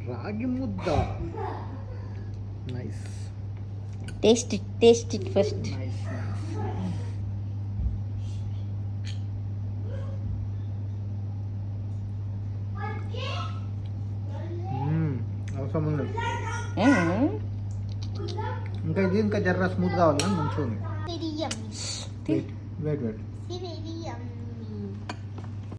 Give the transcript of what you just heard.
రాగి ముద్ద. Nice taste it first. Nice. అవసరం ఉంది ఇంకా ఇది ఇంకా జర్ర స్మూత్ కావాలి కానీ మంచిగా ఉంది. Very yummy. Wait wait Very yummy.